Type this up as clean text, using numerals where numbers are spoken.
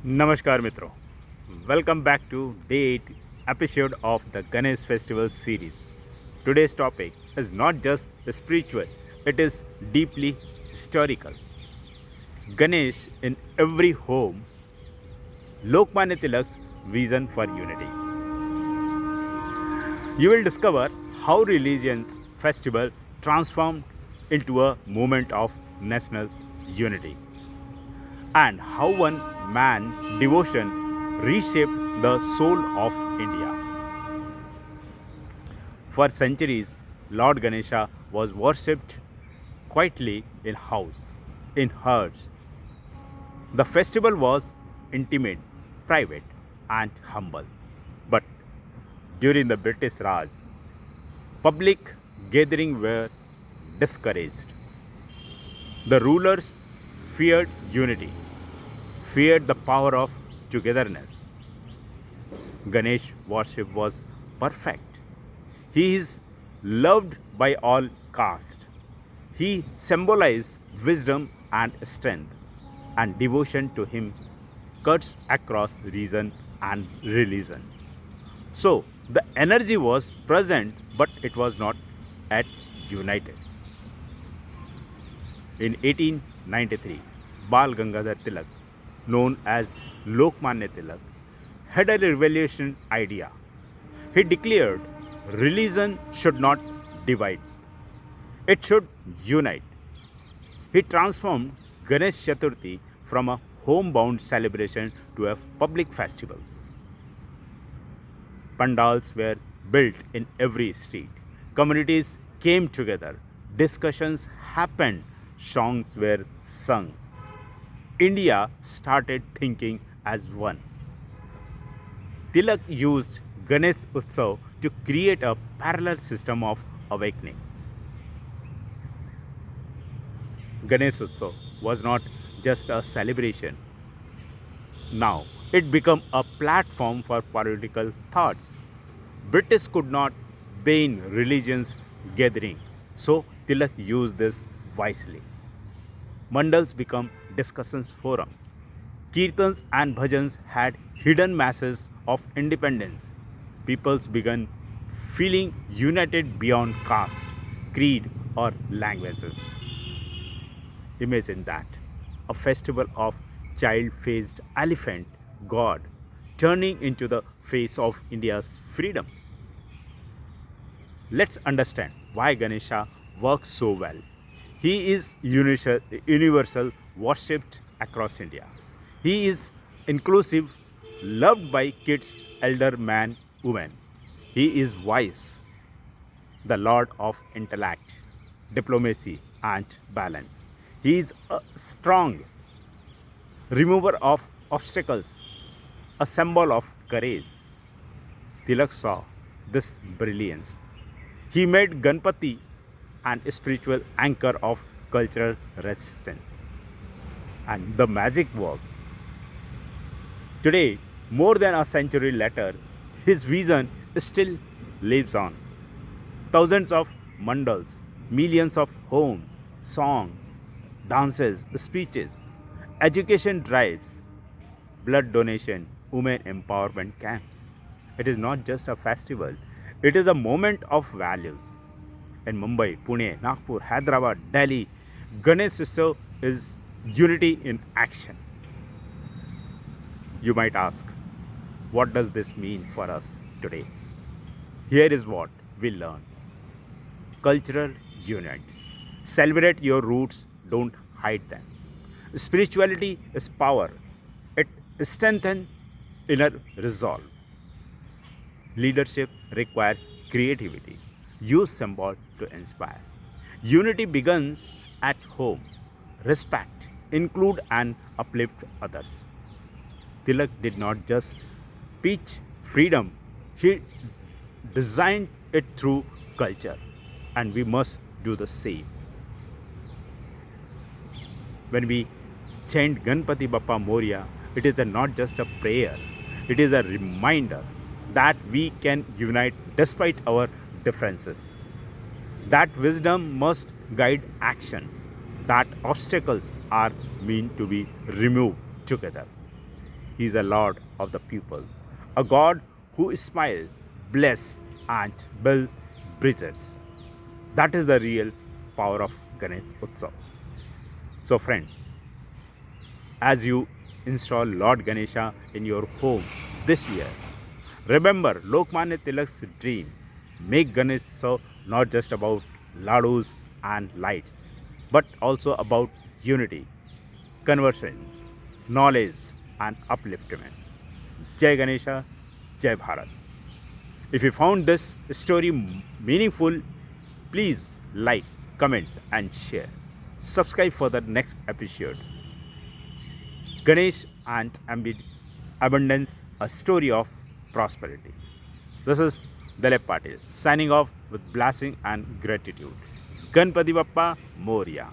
Namaskar Mitro. Welcome back to day 8 episode of the Ganesh Festival series. Today's topic is not just spiritual, it is deeply historical. Ganesh in every home, Lokmanya Tilak's vision for unity. You will discover how religion's festival transformed into a movement of national unity and how one man devotion reshaped the soul of India. For centuries, Lord Ganesha was worshipped quietly in house, in herds. The festival was intimate, private, and humble. But during the British Raj, public gatherings were discouraged. The rulers feared unity, feared the power of togetherness. Ganesh worship was perfect. He is loved by all castes. He symbolizes wisdom and strength, and devotion to him cuts across reason and religion. So the energy was present, but it was not at united. In 1893, Bal Gangadhar Tilak, known as Lokmanya Tilak, had a revolution idea. He declared religion should not divide, it should unite. He transformed Ganesh Chaturthi from a homebound celebration to a public festival. Pandals were built in every street. Communities came together. Discussions happened. Songs were sung. India started thinking as one. Tilak used Ganesh Utsav to create a parallel system of awakening. Ganesh Utsav was not just a celebration. Now it became a platform for political thoughts. British could not ban religion's gathering, so Tilak used this wisely. Mandals become discussions forum. Kirtans and bhajans had hidden masses of independence. Peoples began feeling united beyond caste, creed, or languages. Imagine that a festival of child faced elephant god turning into the face of India's freedom. Let's understand why Ganesha works so well. He is universal, worshipped across India. He is inclusive, loved by kids, elder man, women. He is wise, the lord of intellect, diplomacy, and balance. He is a strong remover of obstacles, a symbol of courage. Tilak saw this brilliance. He made Ganpati an spiritual anchor of cultural resistance. And the magic worked. Today, more than a century later, his vision still lives on. Thousands of mandals, millions of homes, songs, dances, speeches, education drives, blood donation, women empowerment camps. It is not just a festival, it is a moment of values. In Mumbai, Pune, Nagpur, Hyderabad, Delhi, Ganesh Utsav is unity in action. You might ask, what does this mean for us today? Here is what we learn. Cultural unity. Celebrate your roots, don't hide them. Spirituality is power, it strengthens inner resolve. Leadership requires creativity. Use symbol to inspire. Unity begins at home. Respect, include, and uplift others. Tilak did not just preach freedom, he designed it through culture, and we must do the same. When we chant Ganpati Bappa Moria, it is not just a prayer, it is a reminder that we can unite despite our differences. That wisdom must guide action, that obstacles are meant to be removed together. He is a Lord of the people, a God who smiles, blesses, and builds bridges. That is the real power of Ganesh Utsav. So, friends, as you install Lord Ganesha in your home this year, remember Lokmanya Tilak's dream. Make Ganesha not just about ladus and lights, but also about unity, conversion, knowledge, and upliftment. Jai Ganesha, Jai Bharat. If you found this story meaningful, please like, comment, and share. Subscribe for the next episode. Ganesh and Abundance, a story of prosperity. This is Dilip Patil signing off with blessing and gratitude. Ganpati Bappa Moria.